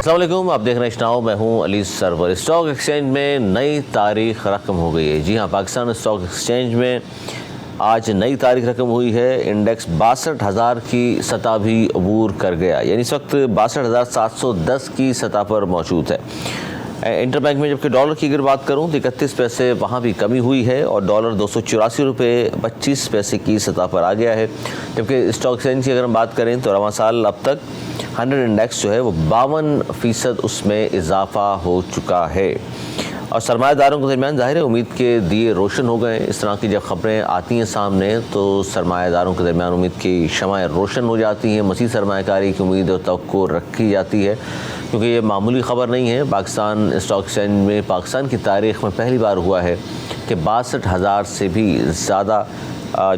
السلام علیکم، آپ دیکھ رہے ہیں اشناؤ، میں ہوں علی سرور۔ اسٹاک ایکسچینج میں نئی تاریخ رقم ہو گئی ہے۔ جی ہاں، پاکستان اسٹاک ایکسچینج میں آج نئی تاریخ رقم ہوئی ہے۔ انڈیکس 62,000 کی سطح بھی عبور کر گیا، یعنی اس وقت 62,710 کی سطح پر موجود ہے۔ انٹر بینک میں جبکہ ڈالر کی اگر بات کروں تو 31 پیسے وہاں بھی کمی ہوئی ہے اور ڈالر 284 روپے 25 پیسے کی سطح پر آ گیا ہے۔ جبکہ اسٹاک ایکسچینج کی اگر ہم بات کریں تو رواں سال اب تک 100 انڈیکس جو ہے وہ 52% اس میں اضافہ ہو چکا ہے۔ اور سرمایہ داروں کے درمیان ظاہر ہے امید کے دیے روشن ہو گئے۔ اس طرح کی جب خبریں آتی ہیں سامنے تو سرمایہ داروں کے درمیان امید کی شمعیں روشن ہو جاتی ہیں، مزید سرمایہ کاری کی امید اور توقع رکھی جاتی ہے، کیونکہ یہ معمولی خبر نہیں ہے۔ پاکستان اسٹاک ایکسچینج میں پاکستان کی تاریخ میں پہلی بار ہوا ہے کہ 62,000 سے بھی زیادہ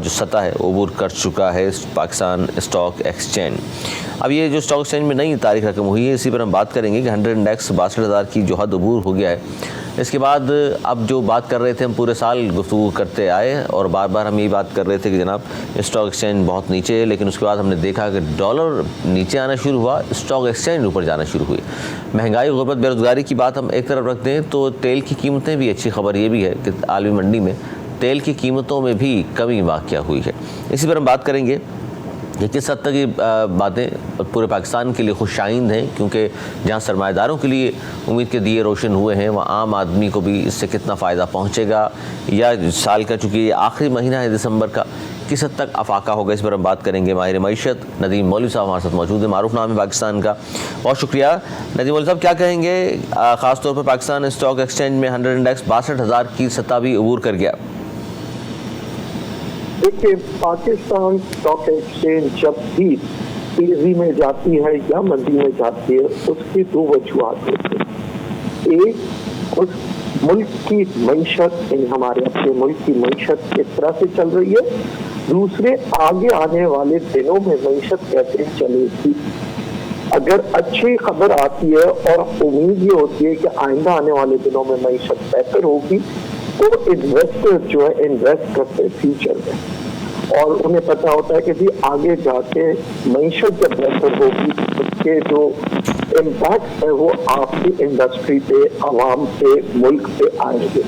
جو سطح ہے عبور کر چکا ہے پاکستان اسٹاک ایکسچینج۔ اب یہ جو اسٹاک ایکسچینج میں نئی تاریخ رقم ہوئی ہے، اسی پر ہم بات کریں گے کہ 100 انڈیکس 62,000 کی جو حد عبور ہو گیا ہے۔ اس کے بعد اب جو بات کر رہے تھے، ہم پورے سال گفتگو کرتے آئے اور بار بار ہم یہی بات کر رہے تھے کہ جناب اسٹاک ایکسچینج بہت نیچے ہے، لیکن اس کے بعد ہم نے دیکھا کہ ڈالر نیچے آنا شروع ہوا، اسٹاک ایکسچینج اوپر جانا شروع ہوئی۔ مہنگائی، غربت، بے روزگاری کی بات ہم ایک طرف رکھ دیں تو تیل کی قیمتیں بھی، اچھی خبر یہ بھی ہے کہ عالمی منڈی میں تیل کی قیمتوں میں بھی کمی واقع ہوئی ہے۔ اسی پر ہم بات کریں گے کہ کس حد تک یہ باتیں پورے پاکستان کے لیے خوش آئند ہیں، کیونکہ جہاں سرمایہ داروں کے لیے امید کے دیے روشن ہوئے ہیں وہاں عام آدمی کو بھی اس سے کتنا فائدہ پہنچے گا، یا سال کا چونکہ یہ آخری مہینہ ہے دسمبر کا، کس حد تک افاقہ ہوگا، اس پر ہم بات کریں گے۔ ماہر معیشت ندیم مولوی صاحب ہمارے ساتھ موجود ہیں، معروف نام ہے پاکستان کا۔ بہت شکریہ ندیم مولوی صاحب، کیا کہیں گے خاص طور پر پاکستان اسٹاک ایکسچینج میں 100 انڈیکس 62,000 کی سطح بھی عبور کر گیا؟ دیکھیے، پاکستان اسٹاک ایکسچینج جب بھی تیزی میں جاتی ہے یا مندی میں جاتی ہے اس کی دو وجوہات ہوتی ہیں۔ ایک، اس ملک کی معیشت، یعنی ہمارے اپنے ملک کی معیشت کس طرح سے چل رہی ہے، دوسرے آگے آنے والے دنوں میں معیشت کیسے چلے گی۔ اگر اچھی خبر آتی ہے اور امید یہ ہوتی ہے کہ آئندہ آنے والے دنوں میں معیشت بہتر ہوگی تو انویسٹر جو ہے انویسٹ کرتے فیوچر میں، اور انہیں پتہ ہوتا ہے کہ جی آگے جا کے معیشت جب بہتر ہوگی اس کے جو امپیکٹ ہے وہ آپ کی انڈسٹری پہ، عوام پہ، ملک پہ آئیں گے۔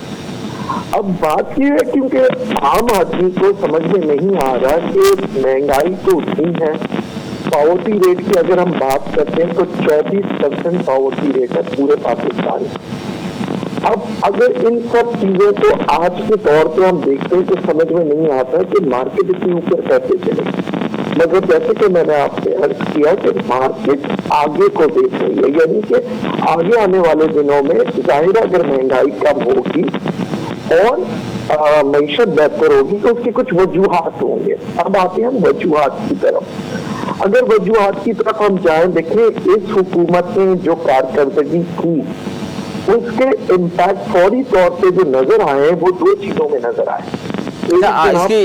اب بات یہ ہے کیونکہ عام آدمی کو سمجھ میں نہیں آ رہا کہ مہنگائی تو اتنی ہے، پاورٹی ریٹ کی اگر ہم بات کرتے ہیں تو 24% پاورٹی ریٹ ہے پورے پاکستان میں۔ اب اگر ان سب چیزوں کو آج کے طور پہ ہم دیکھتے ہیں تو سمجھ میں نہیں آتا ہے کہ مارکیٹ اتنی اوپر کیسے چلے، مگر جیسے کہ میں نے آپ سے عرض کیا کہ مارکیٹ آگے کو دیکھ رہی ہے، یعنی کہ آگے آنے والے دنوں میں ظاہر اگر مہنگائی کم ہوگی اور معیشت بہتر ہوگی تو اس کی کچھ وجوہات ہوں گے۔ اب آتے ہیں ہم وجوہات کی طرف۔ اگر وجوہات کی طرف ہم جائیں، دیکھیں اس حکومت نے جو کارکردگی کی اس کے امپیکٹ فوری طور پہ جو نظر آئے وہ دو چیزوں میں نظر آئے۔ اس کی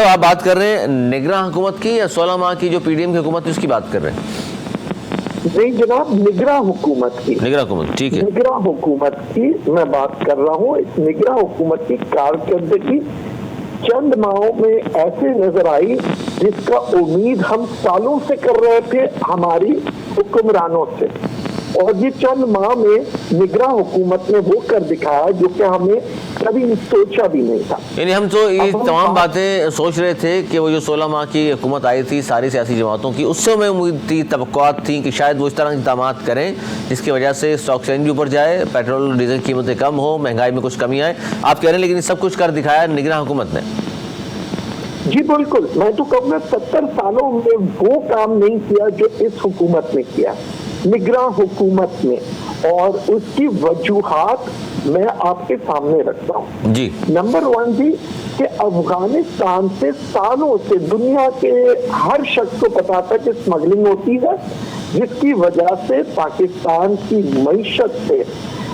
آپ بات کر رہے ہیں نگراں حکومت کی یا 16 ماہ کی جو پی ڈی ایم کی حکومت ہے اس کی بات کر رہے ہیں؟ نہیں جناب، نگراں حکومت کی، نگراں حکومت، ٹھیک ہے، نگراں حکومت کی میں بات کر رہا ہوں۔ اس نگراں حکومت کی کارکردگی چند ماہوں میں ایسے نظر آئی جس کا امید ہم سالوں سے کر رہے تھے ہماری حکمرانوں سے، اور یہ چند ماہ میں نگراں حکومت نے وہ کر دکھایا جو کہ ہمیں کبھی سوچا بھی نہیں تھا۔ یعنی ہم تو یہ تمام باتیں سوچ رہے تھے کہ وہ جو 16 ماہ کی حکومت آئی تھی ساری سیاسی جماعتوں کی، اس سے ہمیں امید تھی، توقعات تھیں کہ شاید وہ اس طرح اقدامات کریں جس کی وجہ سے اسٹاک ایکسچینج بھی اوپر جائے، پیٹرول ڈیزل کی قیمتیں کم ہو، مہنگائی میں کچھ کمی آئے۔ آپ کہہ رہے ہیں لیکن سب کچھ کر دکھایا نگراں حکومت نے۔ جی بالکل، میں تو کہوں گا 70 سالوں میں وہ کام نہیں کیا جو اس حکومت نے کیا، نگراں حکومت نے، اور اس کی وجوہات میں آپ کے سامنے رکھتا ہوں۔ جی، نمبر 1 جی کہ افغانستان سے سالوں سے دنیا کے ہر شخص کو پتا تھا کہ اسمگلنگ ہوتی ہے، جس کی وجہ سے پاکستان کی معیشت پہ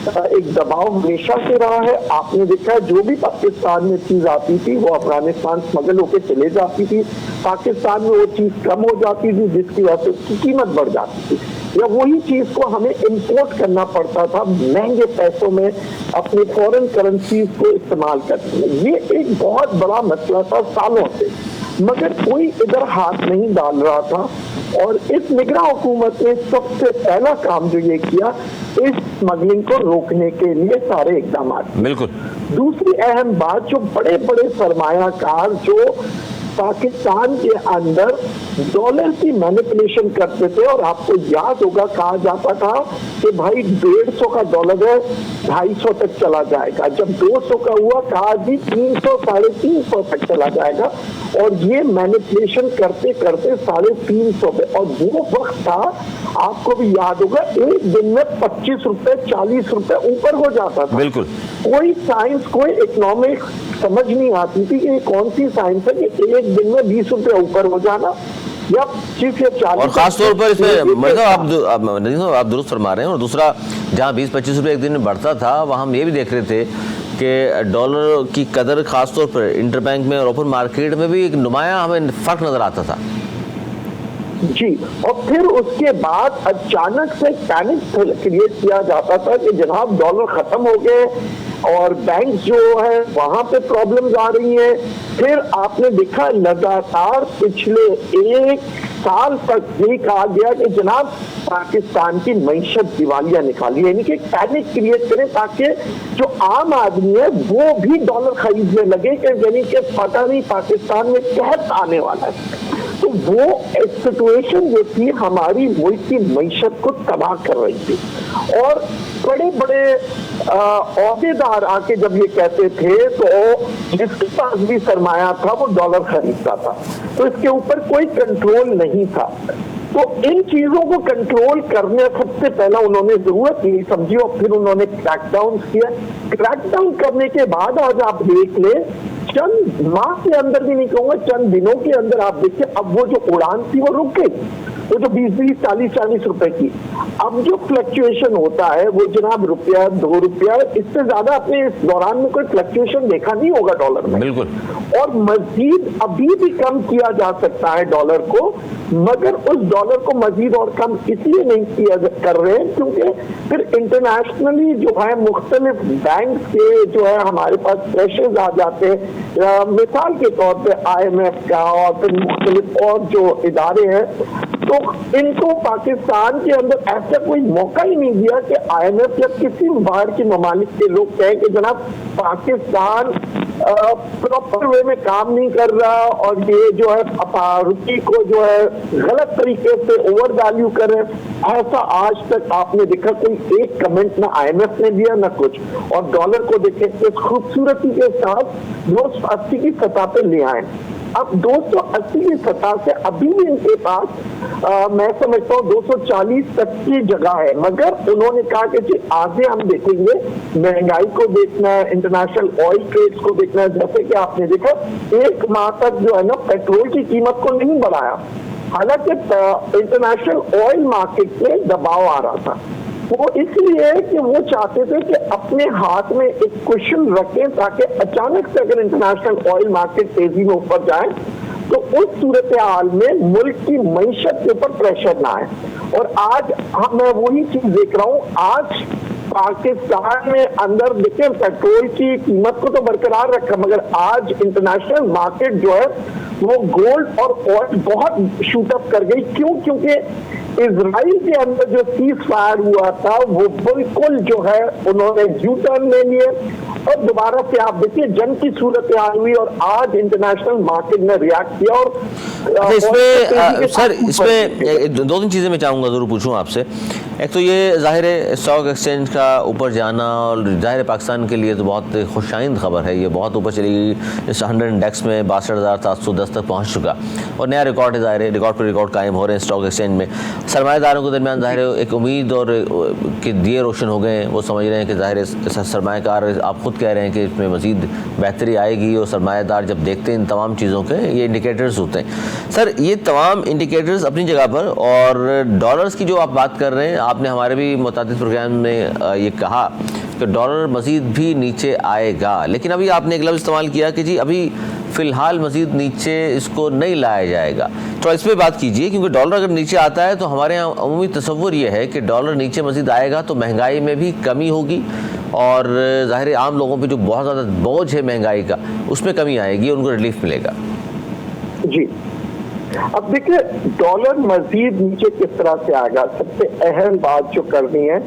ایک دباؤ ہمیشہ سے رہا ہے۔ آپ نے دیکھا جو بھی پاکستان میں چیز آتی تھی وہ افغانستان اسمگل ہو کے چلے جاتی تھی، پاکستان میں وہ چیز کم ہو جاتی تھی جس کی وجہ سے اس کی قیمت بڑھ جاتی تھی، یا وہی چیز کو ہمیں امپورٹ کرنا پڑتا تھا مہنگے پیسوں میں اپنی فورن کرنسیز کو استعمال کرتے ہیں۔ یہ ایک بہت بڑا مسئلہ تھا سالوں سے، مگر کوئی ادھر ہاتھ نہیں ڈال رہا تھا اور اس نگراں حکومت نے سب سے پہلا کام جو یہ کیا اس اسمگلنگ کو روکنے کے لیے سارے اقدامات. بالکل. دوسری اہم بات جو بڑے بڑے سرمایہ کار جو پاکستان کے اندر ڈالر کی مینیپولیشن کرتے تھے, اور آپ کو یاد ہوگا کہا جاتا تھا کہ بھائی 150 کا ڈالر ہے 250 تک چلا جائے گا, جب 200 کا ہوا کہا جی 300 350 تک چلا جائے گا, اور یہ مینیپولیشن کرتے کرتے 350 پہ, اور وہ وقت تھا آپ کو بھی یاد ہوگا ایک دن میں 25 روپے 40 روپے اوپر ہو جاتا تھا. بالکل. کوئی سائنس کوئی اکنامک سمجھ نہیں آتی تھی کہ یہ کون سی سائنس ہے کہ ایک دن میں 20 روپے اوپر ہو جانا یا 25 یا 40. اور خاص طور پر اس میں آپ درست فرما رہے ہیں. اور دوسرا جہاں 20-25 روپے ایک دن میں بڑھتا تھا وہاں ہم یہ بھی دیکھ رہے تھے کہ ڈالر کی قدر خاص طور پر انٹر بینک میں اور اوپن مارکیٹ میں بھی ایک نمایاں ہمیں فرق نظر آتا تھا. جی, اور پھر اس کے بعد اچانک سے پینک کریٹ کیا جاتا تھا کہ جناب ڈالر ختم ہو گئے اور بینک جو ہے وہاں پہ پرابلمز آ رہی ہیں. پھر آپ نے دیکھا لگاتار پچھلے ایک سال تک یہی کہا گیا کہ جناب پاکستان کی معیشت دیوالیہ نکالی, یعنی کہ پینک کریٹ کریں تاکہ جو عام آدمی ہے وہ بھی ڈالر خریدنے لگے, کہ یعنی کہ پتہ نہیں پاکستان میں قحط آنے والا ہے. تو وہ سچویشن جو تھی ہماری ملک کی معیشت کو تباہ کر رہی تھی, اور بڑے بڑے عہدیدار آ کے جب یہ کہتے تھے تو جس کے پاس بھی سرمایہ تھا وہ ڈالر خریدتا تھا, تو اس کے اوپر کوئی کنٹرول نہیں تھا. تو ان چیزوں کو کنٹرول کرنے سب سے پہلا انہوں نے ضرورت نہیں سمجھی, اور پھر انہوں نے کریک ڈاؤن کیا. کریک ڈاؤن کرنے کے بعد آج آپ دیکھ لیں چند ماہ کے اندر بھی نہیں کہوں گا, چند دنوں کے اندر آپ دیکھیں اب وہ جو اڑان تھی وہ رک گئی, وہ جو 20-40 روپے کی. اب جو فلکچویشن ہوتا ہے وہ جناب روپیہ 2 روپیہ, اس سے زیادہ آپ نے اس دوران میں کوئی فلکچویشن دیکھا نہیں ہوگا ڈالر میں. بالکل. اور مزید ابھی بھی کم کیا جا سکتا ہے ڈالر کو, مگر اس ڈالر کو مزید اور کم اس لیے نہیں کیا کر رہے ہیں کیونکہ پھر انٹرنیشنلی جو ہے مختلف بینک کے جو ہے ہمارے پاس پریشرز آ جاتے ہیں. مثال کے طور پہ IMF کا اور پھر مختلف اور جو ادارے ہیں, تو ان کو پاکستان کے اندر ایسا کوئی موقع ہی نہیں دیا کہ IMF یا کسی باہر کے ممالک کے لوگ کہیں کہ جناب پاکستان پراپر وے میں کام نہیں کر رہا اور یہ جو ہے روپی کو جو ہے غلط طریقے سے اوور ویلیو کر رہے. ایسا آج تک آپ نے دیکھا کوئی ایک کمنٹ نہ IMF نے دیا نہ کچھ. اور ڈالر کو دیکھیں اس خوبصورتی کے ساتھ 280 کی سطح پہ لے آئے. اب 280 کی سطح سے ابھی بھی ان کے پاس میں سمجھتا ہوں 240 تک کی جگہ ہے, مگر انہوں نے کہا کہ جی آگے ہم دیکھیں گے, مہنگائی کو دیکھنا ہے, انٹرنیشنل آئل ٹریڈز کو دیکھنا ہے. جیسے کہ آپ نے دیکھا ایک ماہ تک جو ہے نا پیٹرول کی قیمت کو نہیں بڑھایا, حالانکہ انٹرنیشنل آئل مارکیٹ میں دباؤ آ رہا تھا. وہ اس لیے کہ وہ چاہتے تھے کہ اپنے ہاتھ میں ایک کوشن رکھیں تاکہ اچانک سے اگر انٹرنیشنل آئل مارکیٹ تیزی میں اوپر جائے تو اس صورتحال میں ملک کی معیشت کے اوپر پریشر نہ آئے. اور آج میں وہی چیز دیکھ رہا ہوں, آج پاکستان میں اندر دیکھیں پیٹرول کی قیمت کو تو برقرار رکھا, مگر آج انٹرنیشنل مارکیٹ جو ہے وہ گولڈ اور آئل بہت شوٹ اپ کر گئی. کیوں؟ کیونکہ اسرائیل کے اندر جو سیز فائر ہوا تھا وہ بالکل جو ہے انہوں نے یو ٹرن لے لیے اور دوبارہ سے آپ دیکھیے جنگ کی صورتحال ہوئی اور آج انٹرنیشنل مارکیٹ نے ریاکٹ کیا. اور اس میں دو تین چیزیں میں چاہوں گا ضرور پوچھوں آپ سے. ایک تو یہ ظاہر ہے اسٹاک ایکسچینج کا اوپر جانا, اور ظاہر ہے پاکستان کے لیے تو بہت خوش آئند خبر ہے, یہ بہت اوپر چلی گئی. اس 100 انڈیکس میں 62,710 تک پہنچ چکا اور نیا ریکارڈ ہے. ظاہر ہے ریکارڈ پر ریکارڈ قائم ہو رہے ہیں اسٹاک ایکسچینج میں. سرمایہ داروں کے درمیان ظاہر ہے ایک امید اور کہ دیے روشن ہو گئے ہیں, وہ سمجھ رہے ہیں کہ ظاہر ہے سرمایہ کار آپ خود کہہ رہے ہیں کہ اس میں مزید بہتری آئے گی, اور سرمایہ دار جب دیکھتے ہیں ان تمام چیزوں کے یہ انڈیکیٹرز ہوتے ہیں. سر یہ تمام انڈیکیٹرز اپنی جگہ پر, اور ڈالرز کی جو آپ بات کر رہے ہیں, آپ نے ہمارے بھی متعدد پروگرام میں یہ کہا کہ ڈالر مزید بھی نیچے آئے گا, لیکن ابھی آپ نے ایک لفظ استعمال کیا کہ جی ابھی فی الحال مزید نیچے اس کو نہیں لایا جائے گا. تو اس پہ بات کیجئے, کیونکہ ڈالر اگر نیچے آتا ہے تو ہمارے یہاں عمومی تصور یہ ہے کہ ڈالر نیچے مزید آئے گا تو مہنگائی میں بھی کمی ہوگی, اور ظاہر عام لوگوں پہ جو بہت زیادہ بوجھ ہے مہنگائی کا اس میں کمی آئے گی, ان کو ریلیف ملے گا. جی اب دیکھیں ڈالر مزید نیچے کس طرح سے آئے گا. سب سے اہم بات جو کرنی ہے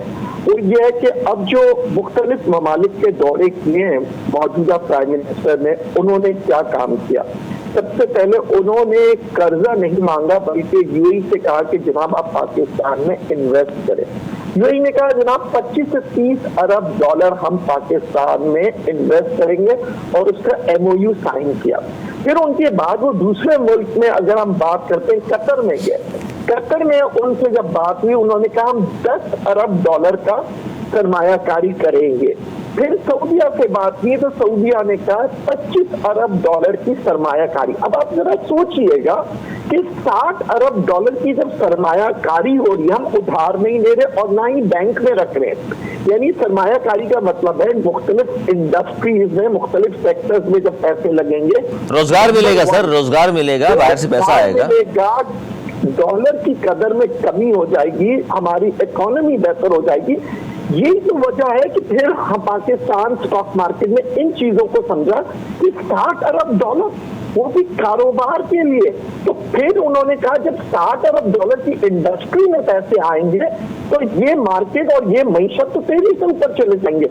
وہ یہ ہے کہ اب جو مختلف ممالک کے دورے کیے ہیں موجودہ پرائم منسٹر نے, انہوں نے کیا کام کیا. سب سے پہلے انہوں نے قرضہ نہیں مانگا بلکہ یو اے سے کہا کہ جناب آپ پاکستان میں انویسٹ کریں. یو اے نے کہا جناب 25 سے 30 ارب ڈالر ہم پاکستان میں انویسٹ کریں گے اور اس کا ایم او یو سائن کیا. پھر ان کے بعد وہ دوسرے ملک میں اگر ہم بات کرتے ہیں قطر میں گئے. قطر میں ان سے جب بات ہوئی انہوں نے کہا ہم 10 ارب ڈالر کا سرمایہ کاری کریں گے. پھر سعودیہ سے بات کی تو سعودیہ نے کہا 25 ارب ڈالر کی سرمایہ کاری. اب آپ ذرا سوچئے گا کہ 60 ارب ڈالر کی جب سرمایہ کاری ہو رہی ہے, ہم ادھار نہیں لے رہے اور نہ ہی بینک میں رکھ رہے ہیں. یعنی سرمایہ کاری کا مطلب ہے مختلف انڈسٹریز میں مختلف سیکٹرز میں جب پیسے لگیں گے روزگار ملے گا سر, روزگار ملے گا, باہر سے پیسہ آئے گا, ڈالر کی قدر میں کمی ہو جائے گی, ہماری اکانومی بہتر ہو جائے گی. یہی تو وجہ ہے کہ پھر ہم پاکستان اسٹاک مارکیٹ میں ان چیزوں کو سمجھا کہ 60 ارب ڈالر وہ بھی کاروبار کے لیے. تو پھر انہوں نے کہا جب 60 ارب ڈالر کی انڈسٹری میں پیسے آئیں گے تو یہ مارکیٹ اور یہ معیشت تو تیزی سے اوپر چلے جائیں گے.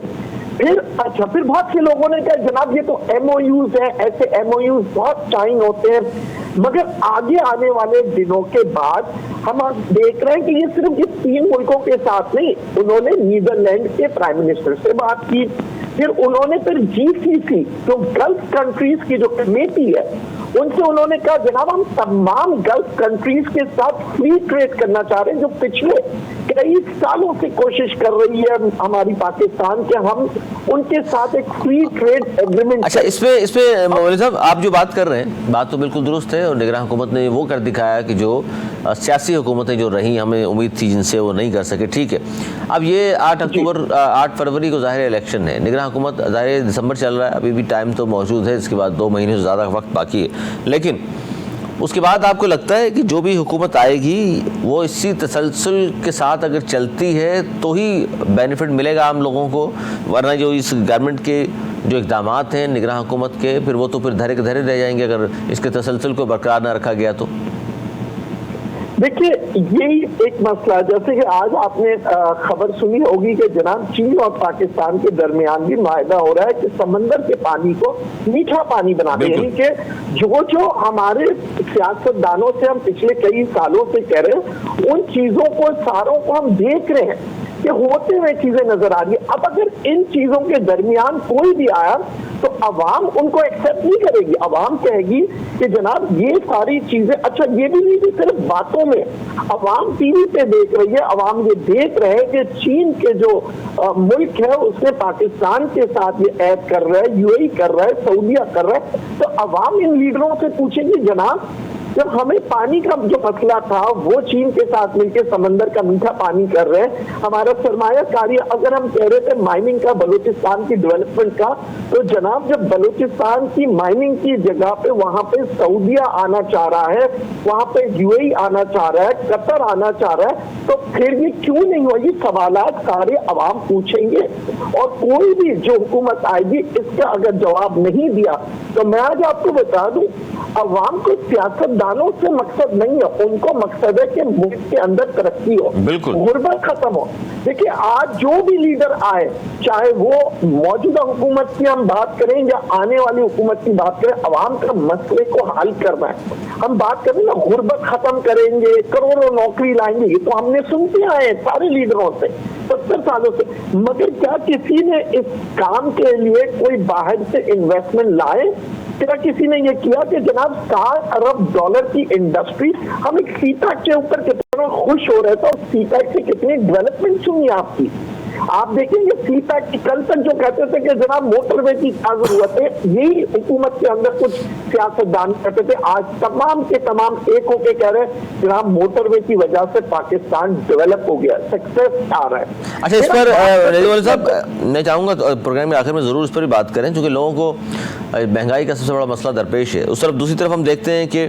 پھر بہت سے لوگوں نے کہا جناب یہ تو ایم او یوز ہیں, ایسے ایم او یوز بہت سائن ہوتے ہیں. مگر آگے آنے والے دنوں کے بعد ہم دیکھ رہے ہیں کہ یہ صرف یہ 3 ملکوں کے ساتھ نہیں, انہوں نے نیدرلینڈ کے پرائم منسٹر سے بات کی. پھر انہوں نے پھر جی سی سی جو گلف کنٹریز کی جو کمیٹی ہے ان سے انہوں نے کہا جناب ہم تمام گلف کنٹریز کے ساتھ فری ٹریڈ کرنا چاہ رہے ہیں جو پچھلے کئی سالوں سے کوشش کر رہی ہے ہماری پاکستان کے, ہم ان کے ساتھ ایک فری ٹریڈ ایگریمنٹ. اچھا اس پہ مولوی صاحب آپ جو بات کر رہے ہیں بات تو بالکل درست ہے, اور نگراں حکومت نے وہ کر دکھایا کہ جو سیاسی حکومتیں جو رہیں ہمیں امید تھی جن سے وہ نہیں کر سکے. ٹھیک ہے, اب یہ 8 فروری کو ظاہر الیکشن ہے, نگراں حکومت ظاہر دسمبر چل رہا ہے, ابھی بھی ٹائم تو موجود ہے, اس کے بعد 2 مہینے سے زیادہ وقت باقی ہے. لیکن اس کے بعد آپ کو لگتا ہے کہ جو بھی حکومت آئے گی وہ اسی تسلسل کے ساتھ اگر چلتی ہے تو ہی بینیفٹ ملے گا عام لوگوں کو, ورنہ جو اس گورنمنٹ کے جو اقدامات ہیں نگراں حکومت کے پھر وہ تو پھر دھرے کے دھرے رہ جائیں گے اگر اس کے تسلسل کو برقرار نہ رکھا گیا تو. دیکھیے یہی ایک مسئلہ, جیسے کہ آج آپ نے خبر سنی ہوگی کہ جناب چین اور پاکستان کے درمیان بھی معاہدہ ہو رہا ہے کہ سمندر کے پانی کو میٹھا پانی بنا دیں. یعنی کہ جو ہمارے سیاست دانوں سے ہم پچھلے کئی سالوں سے کہہ رہے ہیں ان چیزوں کو ساروں کو ہم دیکھ رہے ہیں کہ ہوتے ہوئے چیزیں نظر آ رہی ہیں. اب اگر ان چیزوں کے درمیان کوئی بھی آیا تو عوام ان کو ایکسیپٹ نہیں کرے گی. عوام کہے گی کہ جناب یہ ساری چیزیں, اچھا یہ بھی نہیں صرف باتوں میں, عوام ٹی وی پہ دیکھ رہی ہے, عوام یہ دیکھ رہے ہیں کہ چین کے جو ملک ہے اس نے پاکستان کے ساتھ یہ عہد کر رہا ہے, یو اے کر رہا ہے, سعودیہ کر رہا ہے. تو عوام ان لیڈروں سے پوچھیں گے جناب جب ہمیں پانی کا جو مسئلہ تھا وہ چین کے ساتھ مل کے سمندر کا میٹھا پانی کر رہے ہیں, ہمارا سرمایہ کاری اگر ہم کہہ رہے تھے مائننگ کا, بلوچستان کی ڈیولپمنٹ کا, تو جناب جب بلوچستان کی مائننگ کی جگہ پہ وہاں پہ سعودیہ آنا چاہ رہا ہے, وہاں پہ یو اے آنا چاہ رہا ہے, قطر آنا چاہ رہا ہے, تو پھر یہ کیوں نہیں ہوا؟ یہ سوالات سارے عوام پوچھیں گے اور کوئی بھی جو حکومت آئے گی اس کا اگر جواب نہیں دیا تو میں آج آپ کو بتا دوں عوام کو سیاست دانوں سے مقصد نہیں ہے, ان کو مقصد ہے کہ ملک کے اندر ترقی ہو, غربت ختم ہو. دیکھیں آج جو بھی لیڈر آئے, چاہے وہ موجودہ حکومت کی ہم بات کریں یا آنے والی حکومت کی بات کریں, عوام کا مسئلے کو حل کرنا ہے. ہم بات کریں نا غربت ختم کریں گے, کروڑوں نوکری لائیں گے, یہ تو ہم نے سنتے آئے ہیں سارے لیڈروں سے 70 سالوں سے. مگر کیا کسی نے اس کام کے لیے کوئی باہر سے انویسٹمنٹ لائے؟ کیا کسی نے یہ کیا کہ جناب 60 ارب ڈالر کی انڈسٹری, ہم ایک سی پیک کے اوپر کتنا خوش ہو رہے تھے اور سی پیک سے کتنی ڈیولپمنٹ سنی آپ کی. آپ دیکھیں گے سی پیک کی کل تک جو کہتے تھے کہ جناب موٹر وے کی کیا ضرورت ہے, یہی حکومت کے اندر کچھ سیاست دان کہتے تھے, آج تمام کے تمام ایک ہو کے کہہ رہے ہیں جناب موٹر وے کی وجہ سے پاکستان ڈیولپ ہو گیا, سکسیس آ رہا ہے. اچھا اس پر صاحب میں چاہوں گا پروگرام کے آخر میں ضرور اس پر بھی بات کریں, چونکہ لوگوں کو مہنگائی کا سب سے بڑا مسئلہ درپیش ہے. اس طرف دوسری طرف ہم دیکھتے ہیں کہ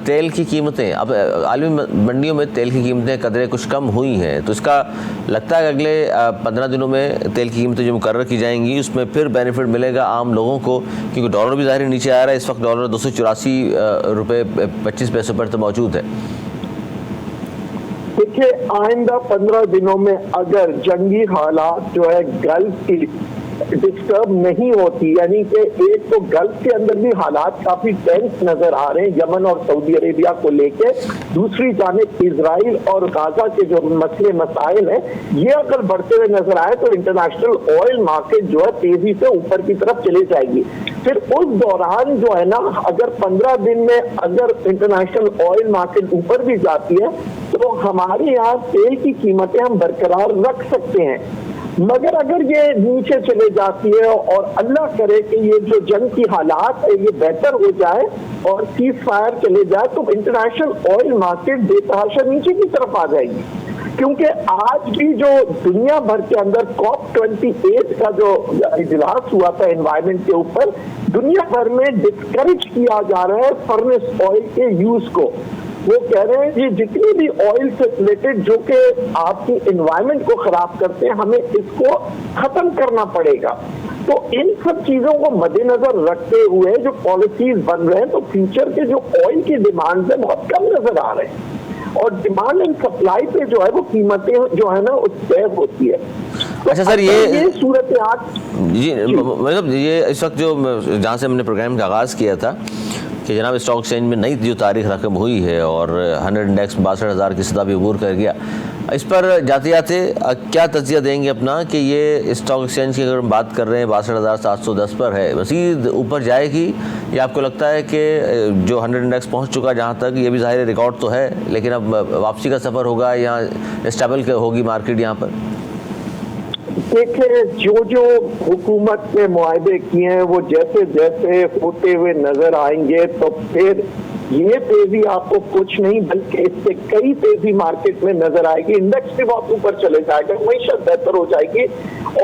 تیل کی قیمتیں, اب عالمی منڈیوں میں تیل کی قیمتیں قدرے کچھ کم ہوئی ہیں, تو اس کا لگتا ہے کہ اگلے 15 دنوں میں تیل کی قیمتیں جو مقرر کی جائیں گی اس میں پھر بینیفٹ ملے گا عام لوگوں کو، کیونکہ ڈالر بھی ظاہر نیچے آ رہا ہے، اس وقت ڈالر 284 روپے 25 پیسوں پر تو موجود ہے۔ دیکھیے آئندہ 15 دنوں میں اگر جنگی حالات جو ہے گلف کی ڈسٹرب نہیں ہوتی، یعنی کہ ایک تو گلف کے اندر بھی حالات کافی ٹینس نظر آ رہے ہیں یمن اور سعودی عربیہ کو لے کے، دوسری جانب اسرائیل اور غزہ کے جو مسئلے مسائل ہیں یہ اگر بڑھتے ہوئے نظر آئے تو انٹرنیشنل آئل مارکیٹ جو ہے تیزی سے اوپر کی طرف چلی جائے گی۔ پھر اس دوران جو ہے نا اگر 15 دن میں اگر انٹرنیشنل آئل مارکیٹ اوپر بھی جاتی ہے تو ہمارے یہاں تیل کی قیمتیں ہم برقرار رکھ سکتے ہیں، مگر اگر یہ نیچے چلے جاتی ہے اور اللہ کرے کہ یہ جو جنگ کی حالات ہے یہ بہتر ہو جائے اور سیز فائر چلے جائے تو انٹرنیشنل آئل مارکیٹ بے تحاشا نیچے کی طرف آ جائے گی، کیونکہ آج بھی جو دنیا بھر کے اندر COP28 کا جو اجلاس ہوا تھا انوائرمنٹ کے اوپر، دنیا بھر میں ڈسکریج کیا جا رہا ہے فرنس آئل کے یوز کو۔ وہ کہہ رہے ہیں کہ جتنی بھی آئل سے ریلیٹڈ جو کہ آپ کی انوائرمنٹ کو خراب کرتے ہیں ہمیں اس کو ختم کرنا پڑے گا۔ تو ان سب چیزوں کو مد نظر رکھتے ہوئے جو پالیسیز بن رہے ہیں تو فیوچر کے جو آئل کی ڈیمانڈ ہے بہت کم نظر آ رہے ہیں، اور ڈیمانڈ اینڈ سپلائی پہ جو ہے وہ قیمتیں جو ہے نا اس طے ہوتی ہے۔ اچھا سر، یہ صورتحال جی مطلب یہ اس وقت جو جہاں سے ہم نے پروگرام کا آغاز کیا تھا کہ جناب اسٹاک ایکسچینج میں نئی جو تاریخ رقم ہوئی ہے اور 100 انڈیکس 62,000 کی سطح بھی عبور کر گیا، اس پر جاتے جاتے کیا تجزیہ دیں گے اپنا کہ یہ اسٹاک ایکسچینج کی اگر ہم بات کر رہے ہیں 62,710 پر ہے، مزید اوپر جائے گی یا آپ کو لگتا ہے کہ جو 100 انڈیکس پہنچ چکا جہاں تک یہ بھی ظاہر ریکارڈ تو ہے لیکن اب واپسی کا سفر ہوگا یا اسٹیبل ہوگی مارکیٹ یہاں پر؟ دیکھیں جو حکومت نے معاہدے کیے ہیں وہ جیسے جیسے ہوتے ہوئے نظر آئیں گے تو پھر یہ تیزی آپ کو کچھ نہیں بلکہ اس سے کئی تیزی مارکیٹ میں نظر آئے گی، انڈیکس بھی بہت اوپر چلے جائے گا، معیشت بہتر ہو جائے گی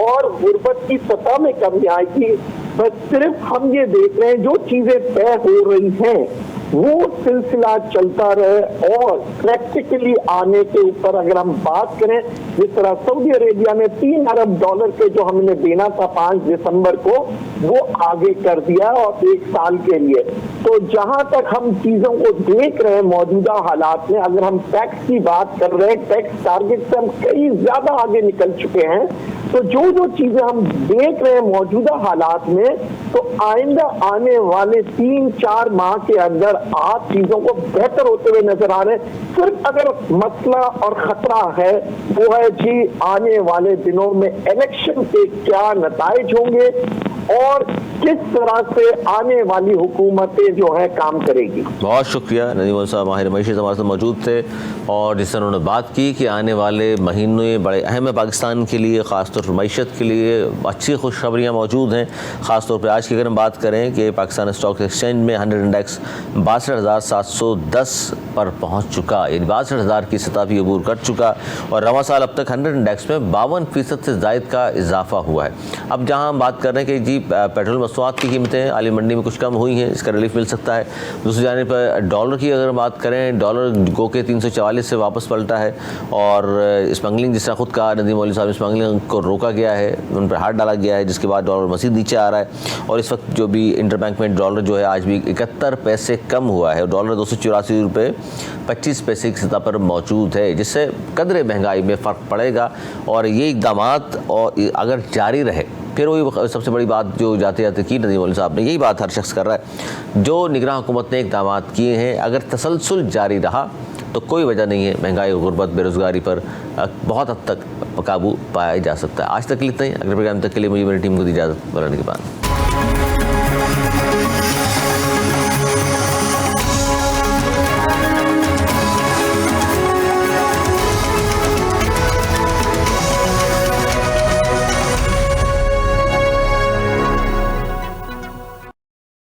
اور غربت کی سطح میں کمی آئے گی۔ بس صرف ہم یہ دیکھ رہے ہیں جو چیزیں طے ہو رہی ہیں وہ سلسلہ چلتا رہے، اور پریکٹیکلی آنے کے اوپر اگر ہم بات کریں جس طرح سعودی عربیہ نے $3 ارب کے جو ہم نے دینا تھا 5 دسمبر کو وہ آگے کر دیا اور 1 سال کے لیے۔ تو جہاں تک ہم چیزوں کو دیکھ رہے ہیں موجودہ حالات میں، اگر ہم ٹیکس کی بات کر رہے ہیں ٹیکس ٹارگٹ سے ہم کئی زیادہ آگے نکل چکے ہیں، تو جو چیزیں ہم دیکھ رہے ہیں موجودہ حالات میں تو آئندہ آنے والے 3-4 ماہ کے اندر آپ چیزوں کو بہتر ہوتے ہوئے نظر آ رہے ہیں۔ صرف اگر مسئلہ اور خطرہ ہے وہ ہے جی آنے والے دنوں میں الیکشن کے کیا نتائج ہوں گے اور کس طرح سے آنے والی حکومتیں جو ہے کام کرے گی۔ بہت شکریہ ندیم اول صاحب، ماہر معیشت ہمارے ساتھ موجود تھے، اور جس طرح انہوں نے بات کی کہ آنے والے مہینے بڑے اہم ہیں پاکستان کے لیے، خاص طور پر معیشت کے لیے اچھی خوشخبریاں موجود ہیں، خاص طور پہ آج کی اگر ہم بات کریں کہ پاکستان اسٹاک ایکسچینج میں 100 انڈیکس 62,710 پر پہنچ چکا، یعنی 62,000 کی سطح بھی عبور کر چکا، اور رواں سال اب تک 100 انڈیکس میں 52% سے زائد کا اضافہ ہوا ہے۔ اب جہاں ہم بات کر رہے ہیں کہ جی پیٹرول مصنوعات کی قیمتیں عالمی منڈی میں کچھ کم ہوئی ہیں، اس کا ریلیف مل سکتا ہے، دوسری جانب پر ڈالر کی اگر بات کریں، ڈالر گو کے 344 سے واپس پلٹا ہے، اور اسمگلنگ جس طرح خود کہا ندیم مولوی صاحب، اسمگلنگ کو روکا گیا ہے، ان پر ہاتھ ڈالا گیا ہے، جس کے بعد ڈالر مزید نیچے آ رہا ہے، اور اس وقت جو بھی انٹر بینک میں ڈالر جو ہے آج بھی 71 پیسے کم ہوا ہے، ڈالر 284 روپے 25 پیسے کی سطح پر موجود ہے، جس سے قدرے مہنگائی میں فرق پڑے گا، اور یہ اقدامات اور اگر جاری رہے پھر وہی سب سے بڑی بات جو جاتے جاتے کی ندیم مولوی صاحب نے، یہی بات ہر شخص کر رہا ہے، جو نگراں حکومت نے اقدامات کیے ہیں اگر تسلسل جاری رہا تو کوئی وجہ نہیں ہے مہنگائی، غربت، بے روزگاری پر بہت حد تک قابو پایا جا سکتا ہے۔ آج تک اتنا ہی، اگلے پروگرام تک کے لیے مجھے میری ٹیم کو دی اجازت، مولانا کے بعد۔